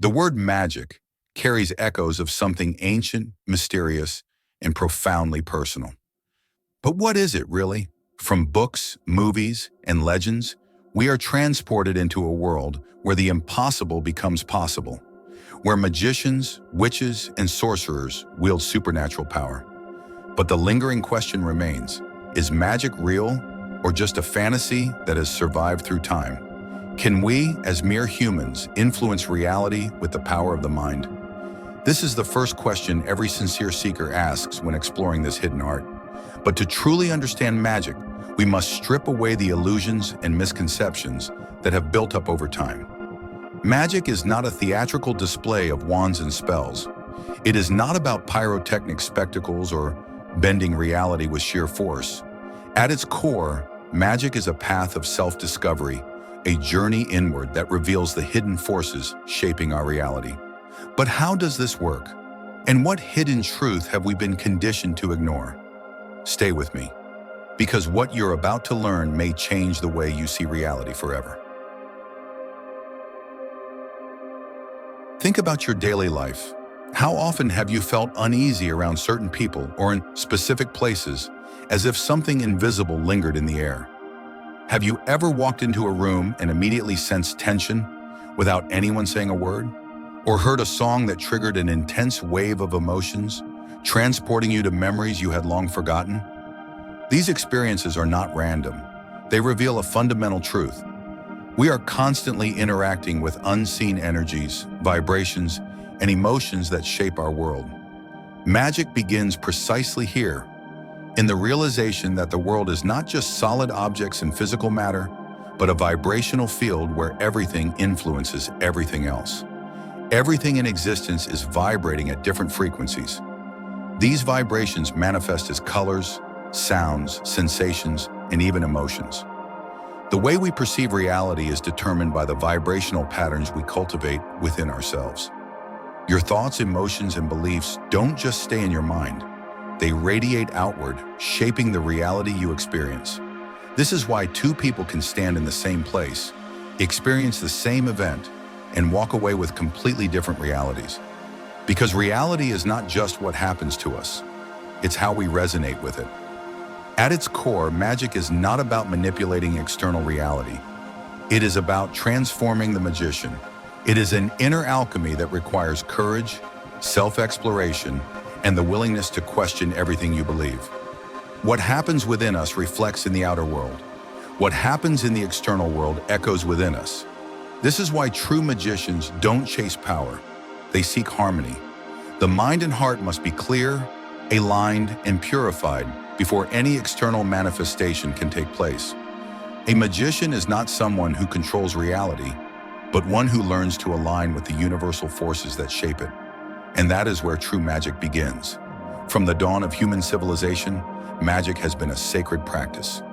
The word magic carries echoes of something ancient, mysterious, and profoundly personal. But what is it really? From books, movies, and legends, we are transported into a world where the impossible becomes possible, where magicians, witches, and sorcerers wield supernatural power. But the lingering question remains, is magic real or just a fantasy that has survived through time? Can we, as mere humans, influence reality with the power of the mind? This is the first question every sincere seeker asks when exploring this hidden art. But to truly understand magic, we must strip away the illusions and misconceptions that have built up over time. Magic is not a theatrical display of wands and spells. It is not about pyrotechnic spectacles or bending reality with sheer force. At its core, magic is a path of self-discovery, a journey inward that reveals the hidden forces shaping our reality. But how does this work? And what hidden truth have we been conditioned to ignore? Stay with me, because what you're about to learn may change the way you see reality forever. Think about your daily life. How often have you felt uneasy around certain people or in specific places, as if something invisible lingered in the air? Have you ever walked into a room and immediately sensed tension without anyone saying a word? Or heard a song that triggered an intense wave of emotions, transporting you to memories you had long forgotten? These experiences are not random. They reveal a fundamental truth. We are constantly interacting with unseen energies, vibrations, and emotions that shape our world. Magic begins precisely here, in the realization that the world is not just solid objects and physical matter, but a vibrational field where everything influences everything else. Everything in existence is vibrating at different frequencies. These vibrations manifest as colors, sounds, sensations, and even emotions. The way we perceive reality is determined by the vibrational patterns we cultivate within ourselves. Your thoughts, emotions, and beliefs don't just stay in your mind. They radiate outward, shaping the reality you experience. This is why two people can stand in the same place, experience the same event, and walk away with completely different realities. Because reality is not just what happens to us, it's how we resonate with it. At its core, magic is not about manipulating external reality. It is about transforming the magician. It is an inner alchemy that requires courage, self-exploration, and the willingness to question everything you believe. What happens within us reflects in the outer world. What happens in the external world echoes within us. This is why true magicians don't chase power. They seek harmony. The mind and heart must be clear, aligned, and purified before any external manifestation can take place. A magician is not someone who controls reality, but one who learns to align with the universal forces that shape it. And that is where true magic begins. From the dawn of human civilization, magic has been a sacred practice,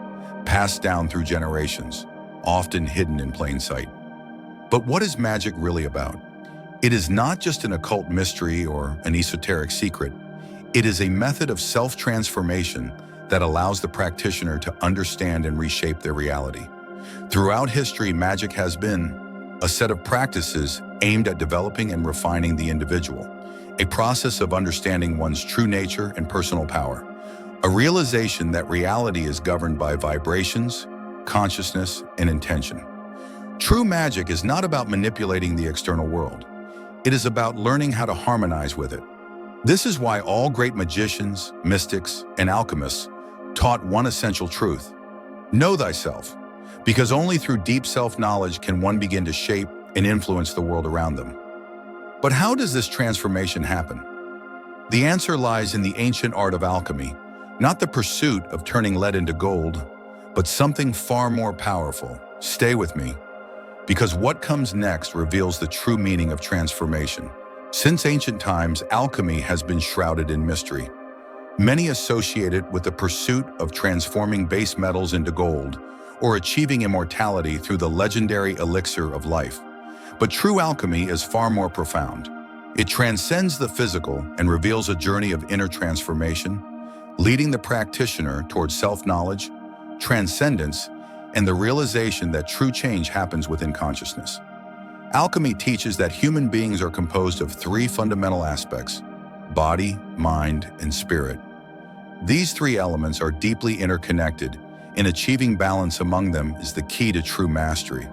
passed down through generations, often hidden in plain sight. But what is magic really about? It is not just an occult mystery or an esoteric secret. It is a method of self-transformation that allows the practitioner to understand and reshape their reality. Throughout history, magic has been a set of practices aimed at developing and refining the individual, a process of understanding one's true nature and personal power, a realization that reality is governed by vibrations, consciousness, and intention. True magic is not about manipulating the external world. It is about learning how to harmonize with it. This is why all great magicians, mystics, and alchemists taught one essential truth: know thyself, because only through deep self-knowledge can one begin to shape and influence the world around them. But how does this transformation happen? The answer lies in the ancient art of alchemy, not the pursuit of turning lead into gold, but something far more powerful. Stay with me, because what comes next reveals the true meaning of transformation. Since ancient times, alchemy has been shrouded in mystery. Many associate it with the pursuit of transforming base metals into gold or achieving immortality through the legendary elixir of life. But true alchemy is far more profound. It transcends the physical and reveals a journey of inner transformation, leading the practitioner towards self-knowledge, transcendence, and the realization that true change happens within consciousness. Alchemy teaches that human beings are composed of three fundamental aspects: body, mind, and spirit. These three elements are deeply interconnected, and achieving balance among them is the key to true mastery.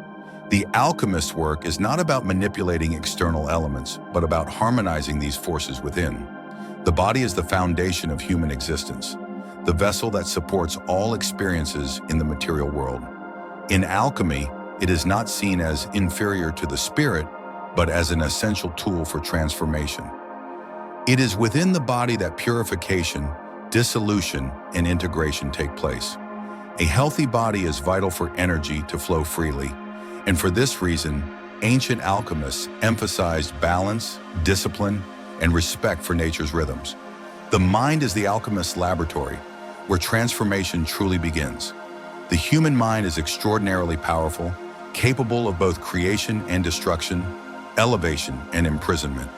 The alchemist's work is not about manipulating external elements, but about harmonizing these forces within. The body is the foundation of human existence, the vessel that supports all experiences in the material world. In alchemy, it is not seen as inferior to the spirit, but as an essential tool for transformation. It is within the body that purification, dissolution, and integration take place. A healthy body is vital for energy to flow freely, and for this reason, ancient alchemists emphasized balance, discipline, and respect for nature's rhythms. The mind is the alchemist's laboratory, where transformation truly begins. The human mind is extraordinarily powerful, capable of both creation and destruction, elevation and imprisonment.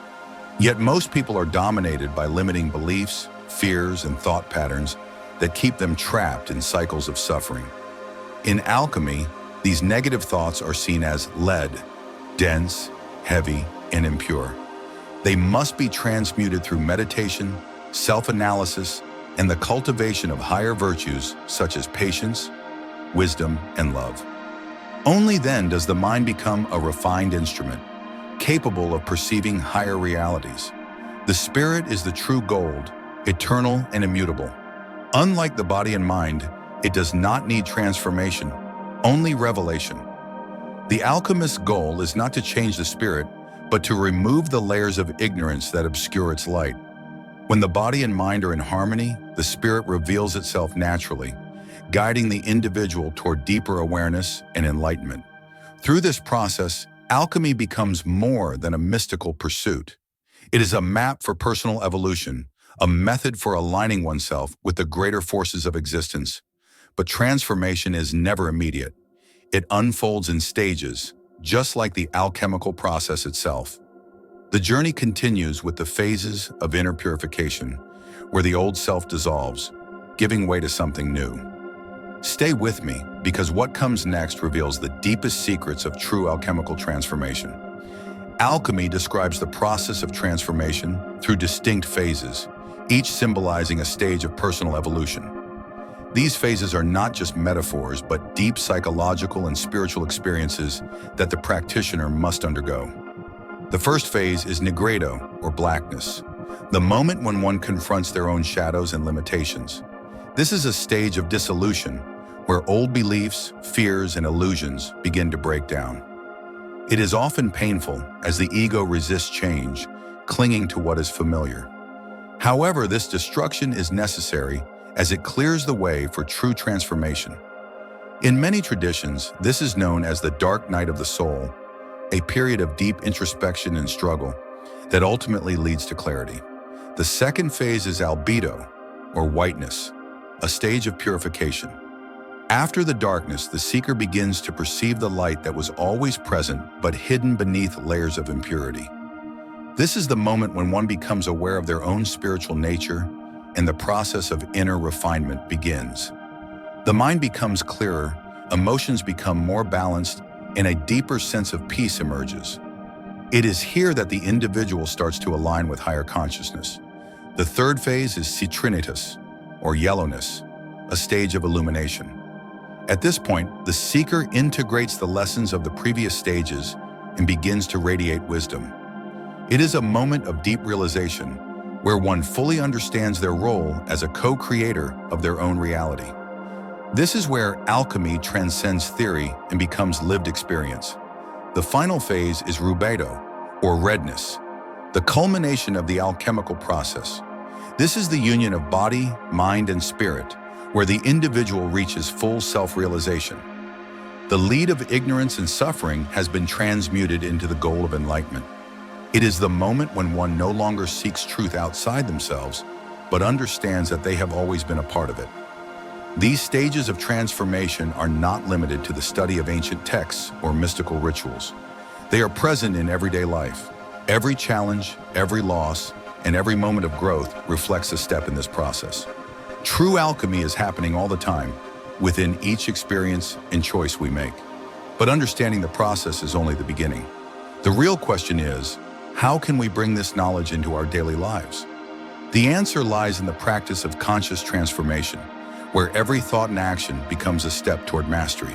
Yet most people are dominated by limiting beliefs, fears, and thought patterns that keep them trapped in cycles of suffering. In alchemy, these negative thoughts are seen as lead, dense, heavy, and impure. They must be transmuted through meditation, self-analysis, and the cultivation of higher virtues such as patience, wisdom, and love. Only then does the mind become a refined instrument, capable of perceiving higher realities. The spirit is the true gold, eternal and immutable. Unlike the body and mind, it does not need transformation, only revelation. The alchemist's goal is not to change the spirit, but to remove the layers of ignorance that obscure its light. When the body and mind are in harmony, the spirit reveals itself naturally, guiding the individual toward deeper awareness and enlightenment. Through this process, alchemy becomes more than a mystical pursuit. It is a map for personal evolution, a method for aligning oneself with the greater forces of existence. But transformation is never immediate. It unfolds in stages, just like the alchemical process itself. The journey continues with the phases of inner purification, where the old self dissolves, giving way to something new. Stay with me, because what comes next reveals the deepest secrets of true alchemical transformation. Alchemy describes the process of transformation through distinct phases, each symbolizing a stage of personal evolution. These phases are not just metaphors, but deep psychological and spiritual experiences that the practitioner must undergo. The first phase is nigredo, or blackness, the moment when one confronts their own shadows and limitations. This is a stage of dissolution, where old beliefs, fears, and illusions begin to break down. It is often painful as the ego resists change, clinging to what is familiar. However, this destruction is necessary as it clears the way for true transformation. In many traditions, this is known as the dark night of the soul, a period of deep introspection and struggle that ultimately leads to clarity. The second phase is albedo, or whiteness, a stage of purification. After the darkness, the seeker begins to perceive the light that was always present but hidden beneath layers of impurity. This is the moment when one becomes aware of their own spiritual nature and the process of inner refinement begins. The mind becomes clearer, emotions become more balanced, and a deeper sense of peace emerges. It is here that the individual starts to align with higher consciousness. The third phase is citrinitas, or yellowness, a stage of illumination. At this point, the seeker integrates the lessons of the previous stages and begins to radiate wisdom. It is a moment of deep realization, where one fully understands their role as a co-creator of their own reality. This is where alchemy transcends theory and becomes lived experience. The final phase is rubedo, or redness, the culmination of the alchemical process. This is the union of body, mind, and spirit, where the individual reaches full self-realization. The lead of ignorance and suffering has been transmuted into the goal of enlightenment. It is the moment when one no longer seeks truth outside themselves, but understands that they have always been a part of it. These stages of transformation are not limited to the study of ancient texts or mystical rituals. They are present in everyday life. Every challenge, every loss, and every moment of growth reflects a step in this process. True alchemy is happening all the time, within each experience and choice we make. But understanding the process is only the beginning. The real question is, how can we bring this knowledge into our daily lives? The answer lies in the practice of conscious transformation, where every thought and action becomes a step toward mastery.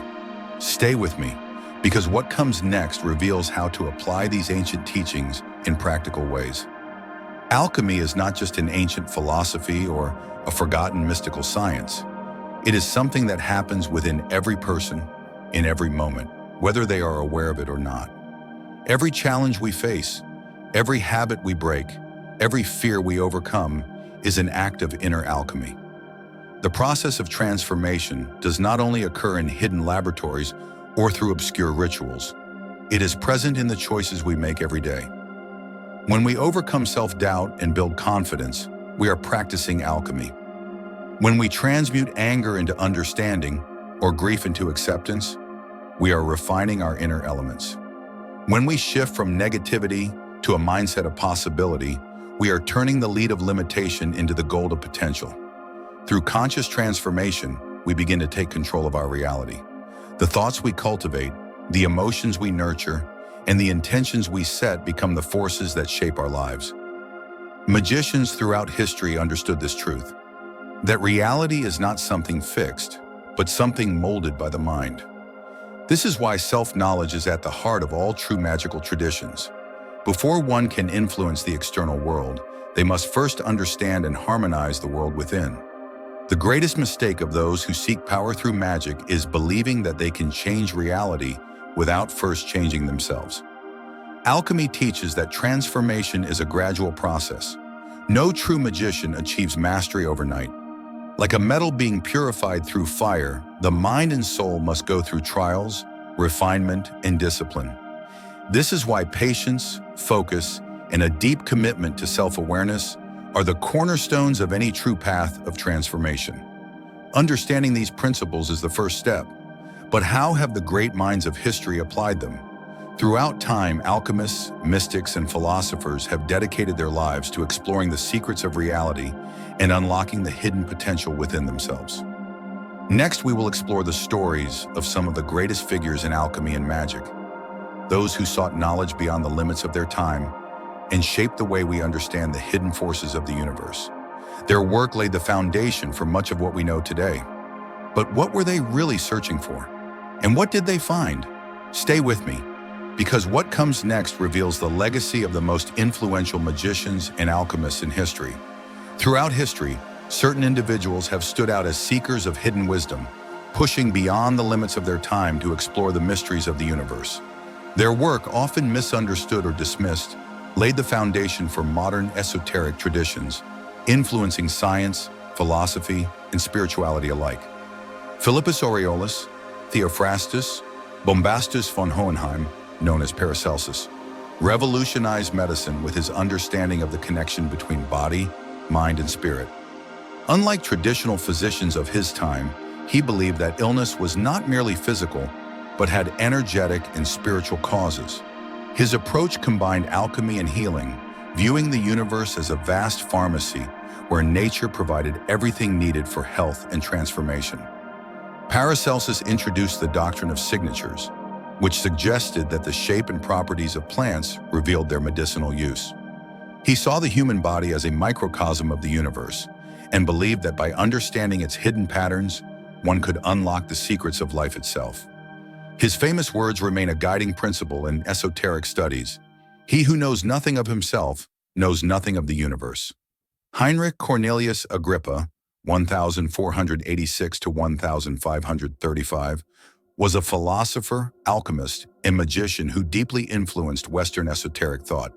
Stay with me, because what comes next reveals how to apply these ancient teachings in practical ways. Alchemy is not just an ancient philosophy or a forgotten mystical science. It is something that happens within every person, in every moment, whether they are aware of it or not. Every challenge we face, every habit we break, every fear we overcome is an act of inner alchemy. The process of transformation does not only occur in hidden laboratories or through obscure rituals. It is present in the choices we make every day. When we overcome self-doubt and build confidence, we are practicing alchemy. When we transmute anger into understanding or grief into acceptance, we are refining our inner elements. When we shift from negativity to a mindset of possibility, we are turning the lead of limitation into the gold of potential. Through conscious transformation, we begin to take control of our reality. The thoughts we cultivate, the emotions we nurture, and the intentions we set become the forces that shape our lives. Magicians throughout history understood this truth, that reality is not something fixed, but something molded by the mind. This is why self-knowledge is at the heart of all true magical traditions. Before one can influence the external world, they must first understand and harmonize the world within. The greatest mistake of those who seek power through magic is believing that they can change reality without first changing themselves. Alchemy teaches that transformation is a gradual process. No true magician achieves mastery overnight. Like a metal being purified through fire, the mind and soul must go through trials, refinement, and discipline. This is why patience, focus, and a deep commitment to self-awareness are the cornerstones of any true path of transformation. Understanding these principles is the first step. But how have the great minds of history applied them? Throughout time, alchemists, mystics, and philosophers have dedicated their lives to exploring the secrets of reality and unlocking the hidden potential within themselves. Next, we will explore the stories of some of the greatest figures in alchemy and magic, those who sought knowledge beyond the limits of their time and shaped the way we understand the hidden forces of the universe. Their work laid the foundation for much of what we know today. But what were they really searching for? And what did they find? Stay with me, because what comes next reveals the legacy of the most influential magicians and alchemists in history. Throughout history, certain individuals have stood out as seekers of hidden wisdom, pushing beyond the limits of their time to explore the mysteries of the universe. Their work, often misunderstood or dismissed, laid the foundation for modern esoteric traditions, influencing science, philosophy, and spirituality alike. Philippus Aureolus, Theophrastus, Bombastus von Hohenheim, known as Paracelsus, revolutionized medicine with his understanding of the connection between body, mind, and spirit. Unlike traditional physicians of his time, he believed that illness was not merely physical, but had energetic and spiritual causes. His approach combined alchemy and healing, viewing the universe as a vast pharmacy where nature provided everything needed for health and transformation. Paracelsus introduced the doctrine of signatures, which suggested that the shape and properties of plants revealed their medicinal use. He saw the human body as a microcosm of the universe and believed that by understanding its hidden patterns, one could unlock the secrets of life itself. His famous words remain a guiding principle in esoteric studies. He who knows nothing of himself knows nothing of the universe. Heinrich Cornelius Agrippa, 1486 to 1535, was a philosopher, alchemist, and magician who deeply influenced Western esoteric thought.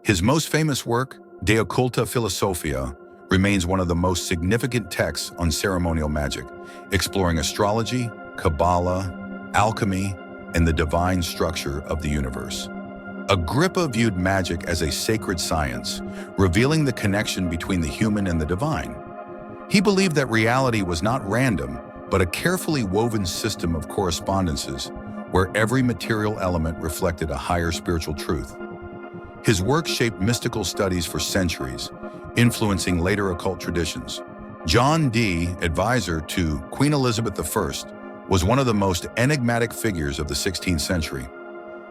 His most famous work, De Occulta Philosophia, remains one of the most significant texts on ceremonial magic, exploring astrology, Kabbalah, alchemy, and the divine structure of the universe. Agrippa viewed magic as a sacred science, revealing the connection between the human and the divine. He believed that reality was not random, but a carefully woven system of correspondences where every material element reflected a higher spiritual truth. His work shaped mystical studies for centuries, influencing later occult traditions. John Dee, advisor to Queen Elizabeth I, was one of the most enigmatic figures of the 16th century.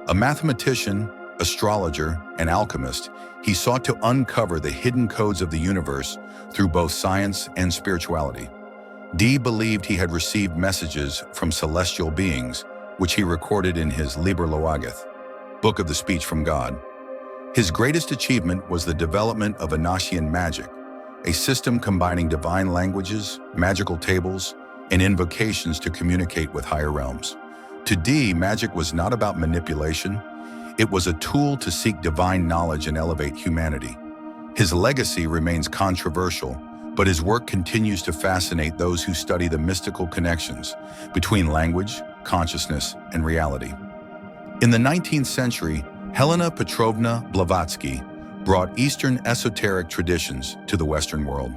A mathematician, astrologer, and alchemist, he sought to uncover the hidden codes of the universe through both science and spirituality. Dee believed he had received messages from celestial beings, which he recorded in his Liber Loagaeth, Book of the Speech from God. His greatest achievement was the development of Enochian magic, a system combining divine languages, magical tables, and invocations to communicate with higher realms. To Dee, magic was not about manipulation. It was a tool to seek divine knowledge and elevate humanity. His legacy remains controversial, but his work continues to fascinate those who study the mystical connections between language, consciousness, and reality. In the 19th century, Helena Petrovna Blavatsky brought Eastern esoteric traditions to the Western world.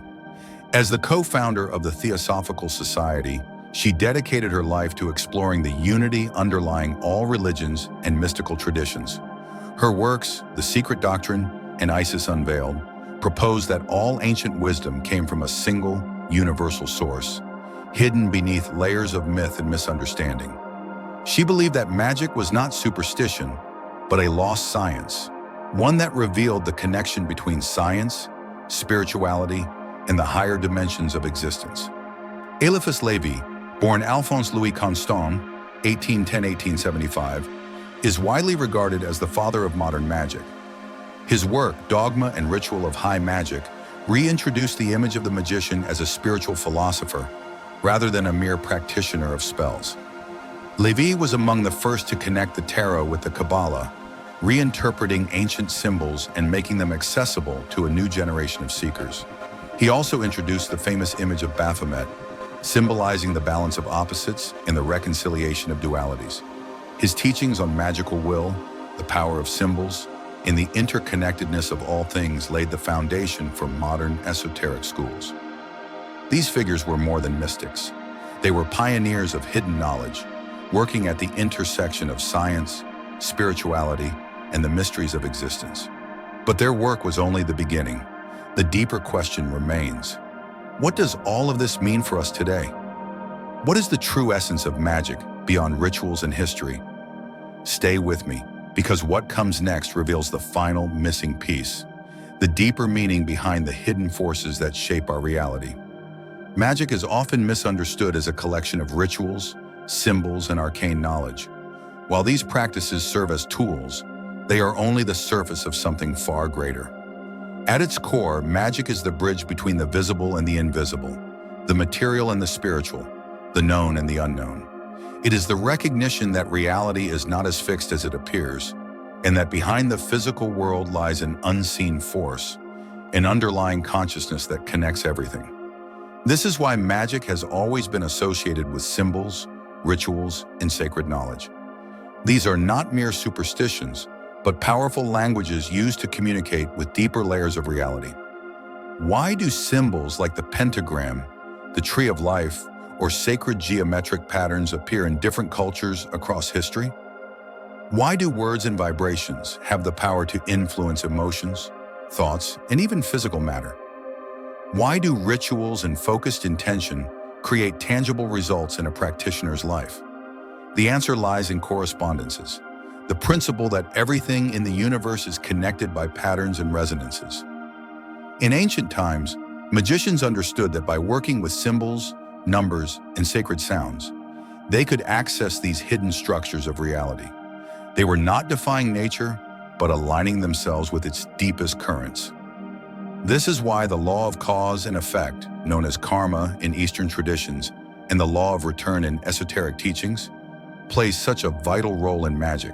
As the co-founder of the Theosophical Society, she dedicated her life to exploring the unity underlying all religions and mystical traditions. Her works, The Secret Doctrine and Isis Unveiled, proposed that all ancient wisdom came from a single, universal source, hidden beneath layers of myth and misunderstanding. She believed that magic was not superstition, but a lost science, one that revealed the connection between science, spirituality, and the higher dimensions of existence. Eliphas Levi, born Alphonse Louis Constant, 1810–1875, is widely regarded as the father of modern magic. His work, Dogma and Ritual of High Magic, reintroduced the image of the magician as a spiritual philosopher, rather than a mere practitioner of spells. Levi was among the first to connect the tarot with the Kabbalah, reinterpreting ancient symbols and making them accessible to a new generation of seekers. He also introduced the famous image of Baphomet, symbolizing the balance of opposites and the reconciliation of dualities. His teachings on magical will, the power of symbols, and the interconnectedness of all things laid the foundation for modern esoteric schools. These figures were more than mystics. They were pioneers of hidden knowledge, working at the intersection of science, spirituality, and the mysteries of existence. But their work was only the beginning. The deeper question remains: what does all of this mean for us today? What is the true essence of magic beyond rituals and history? Stay with me, because what comes next reveals the final missing piece, the deeper meaning behind the hidden forces that shape our reality. Magic is often misunderstood as a collection of rituals, symbols, and arcane knowledge. While these practices serve as tools, they are only the surface of something far greater. At its core, magic is the bridge between the visible and the invisible, the material and the spiritual, the known and the unknown. It is the recognition that reality is not as fixed as it appears, and that behind the physical world lies an unseen force, an underlying consciousness that connects everything. This is why magic has always been associated with symbols, rituals, and sacred knowledge. These are not mere superstitions, but powerful languages used to communicate with deeper layers of reality. Why do symbols like the pentagram, the tree of life, or sacred geometric patterns appear in different cultures across history? Why do words and vibrations have the power to influence emotions, thoughts, and even physical matter? Why do rituals and focused intention create tangible results in a practitioner's life? The answer lies in correspondences, the principle that everything in the universe is connected by patterns and resonances. In ancient times, magicians understood that by working with symbols, numbers, and sacred sounds, they could access these hidden structures of reality. They were not defying nature, but aligning themselves with its deepest currents. This is why the law of cause and effect, known as karma in Eastern traditions, and the law of return in esoteric teachings, plays such a vital role in magic.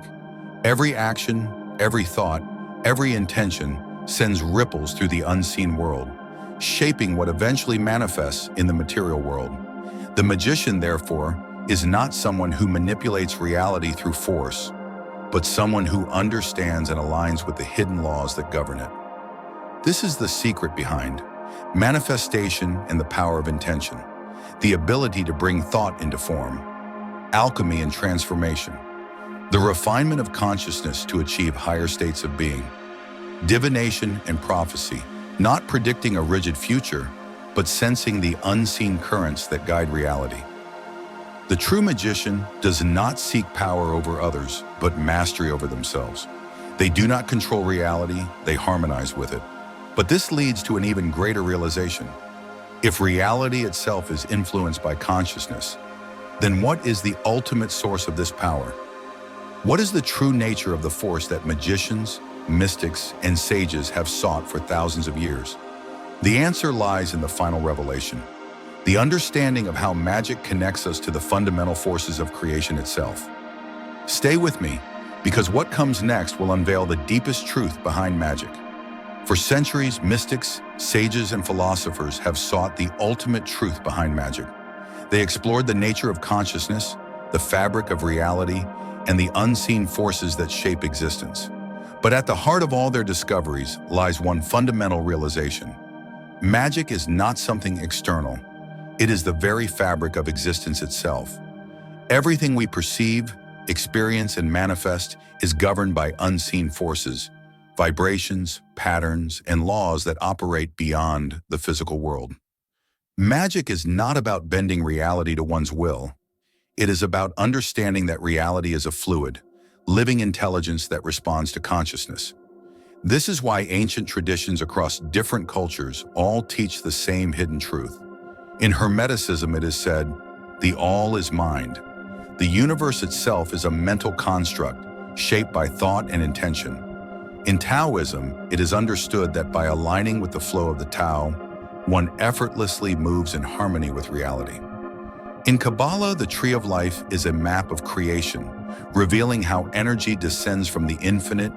Every action, every thought, every intention sends ripples through the unseen world, shaping what eventually manifests in the material world. The magician, therefore, is not someone who manipulates reality through force, but someone who understands and aligns with the hidden laws that govern it. This is the secret behind manifestation and the power of intention, the ability to bring thought into form, alchemy and transformation, the refinement of consciousness to achieve higher states of being, divination and prophecy, not predicting a rigid future, but sensing the unseen currents that guide reality. The true magician does not seek power over others, but mastery over themselves. They do not control reality, they harmonize with it. But this leads to an even greater realization. If reality itself is influenced by consciousness, then what is the ultimate source of this power? What is the true nature of the force that magicians, mystics, and sages have sought for thousands of years? The answer lies in the final revelation, the understanding of how magic connects us to the fundamental forces of creation itself. Stay with me, because what comes next will unveil the deepest truth behind magic. For centuries, mystics, sages, and philosophers have sought the ultimate truth behind magic. They explored the nature of consciousness, the fabric of reality, and the unseen forces that shape existence. But at the heart of all their discoveries lies one fundamental realization. Magic is not something external. It is the very fabric of existence itself. Everything we perceive, experience, and manifest is governed by unseen forces, vibrations, patterns, and laws that operate beyond the physical world. Magic is not about bending reality to one's will. It is about understanding that reality is a fluid, living intelligence that responds to consciousness. This is why ancient traditions across different cultures all teach the same hidden truth. In Hermeticism, it is said, "The all is mind." The universe itself is a mental construct shaped by thought and intention. In Taoism, it is understood that by aligning with the flow of the Tao, one effortlessly moves in harmony with reality. In Kabbalah, the tree of life is a map of creation, revealing how energy descends from the infinite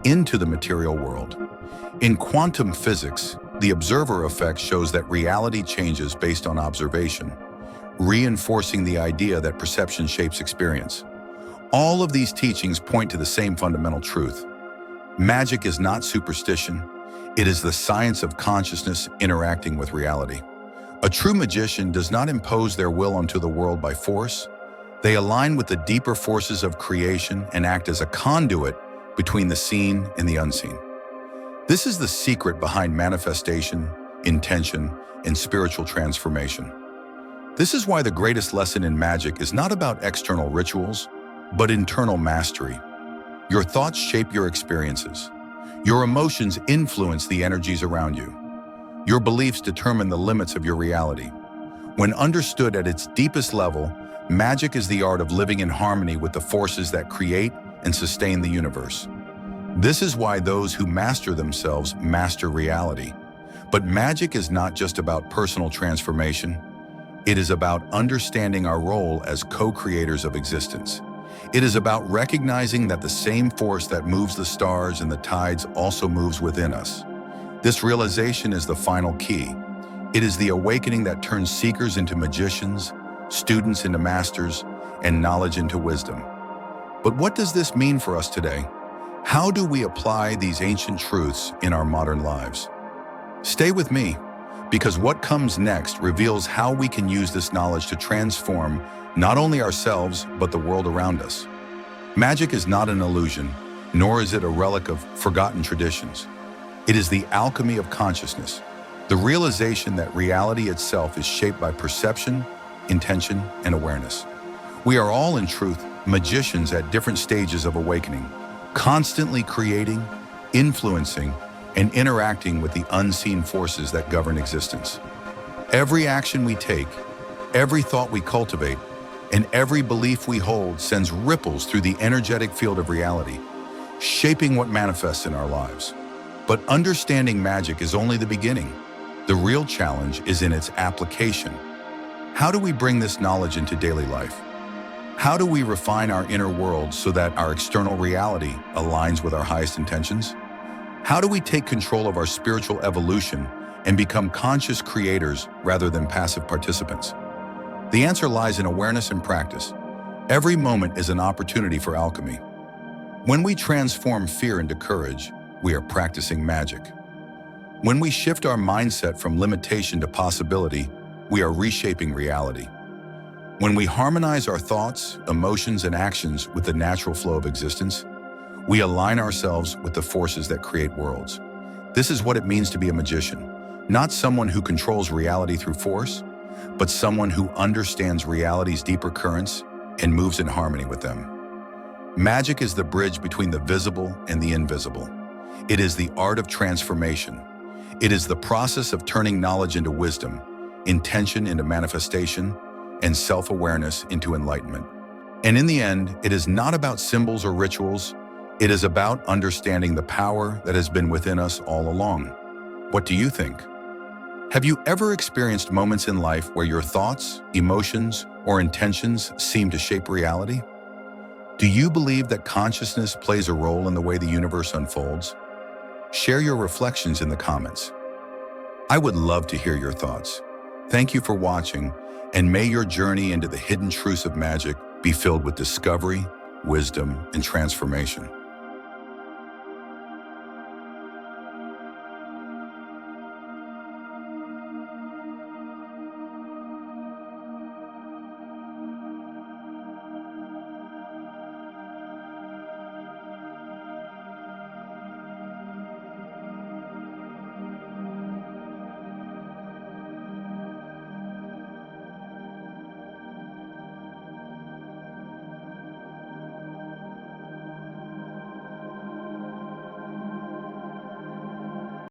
into the material world. In quantum physics, the observer effect shows that reality changes based on observation, reinforcing the idea that perception shapes experience. All of these teachings point to the same fundamental truth. Magic is not superstition. It is the science of consciousness interacting with reality. A true magician does not impose their will onto the world by force. They align with the deeper forces of creation and act as a conduit between the seen and the unseen. This is the secret behind manifestation, intention, and spiritual transformation. This is why the greatest lesson in magic is not about external rituals, but internal mastery. Your thoughts shape your experiences. Your emotions influence the energies around you. Your beliefs determine the limits of your reality. When understood at its deepest level, magic is the art of living in harmony with the forces that create and sustain the universe. This is why those who master themselves master reality. But magic is not just about personal transformation. It is about understanding our role as co-creators of existence. It is about recognizing that the same force that moves the stars and the tides also moves within us. This realization is the final key. It is the awakening that turns seekers into magicians, students into masters, and knowledge into wisdom. But what does this mean for us today? How do we apply these ancient truths in our modern lives? Stay with me, because what comes next reveals how we can use this knowledge to transform not only ourselves, but the world around us. Magic is not an illusion, nor is it a relic of forgotten traditions. It is the alchemy of consciousness, the realization that reality itself is shaped by perception, intention, and awareness. We are all, in truth, magicians at different stages of awakening, constantly creating, influencing, and interacting with the unseen forces that govern existence. Every action we take, every thought we cultivate, and every belief we hold sends ripples through the energetic field of reality, shaping what manifests in our lives. But understanding magic is only the beginning. The real challenge is in its application. How do we bring this knowledge into daily life? How do we refine our inner world so that our external reality aligns with our highest intentions? How do we take control of our spiritual evolution and become conscious creators rather than passive participants? The answer lies in awareness and practice. Every moment is an opportunity for alchemy. When we transform fear into courage, we are practicing magic. When we shift our mindset from limitation to possibility, we are reshaping reality. When we harmonize our thoughts, emotions, and actions with the natural flow of existence, we align ourselves with the forces that create worlds. This is what it means to be a magician, not someone who controls reality through force, but someone who understands reality's deeper currents and moves in harmony with them. Magic is the bridge between the visible and the invisible. It is the art of transformation. It is the process of turning knowledge into wisdom, intention into manifestation, and self-awareness into enlightenment. And in the end, it is not about symbols or rituals. It is about understanding the power that has been within us all along. What do you think? Have you ever experienced moments in life where your thoughts, emotions, or intentions seem to shape reality? Do you believe that consciousness plays a role in the way the universe unfolds? Share your reflections in the comments. I would love to hear your thoughts. Thank you for watching, and may your journey into the hidden truths of magic be filled with discovery, wisdom, and transformation.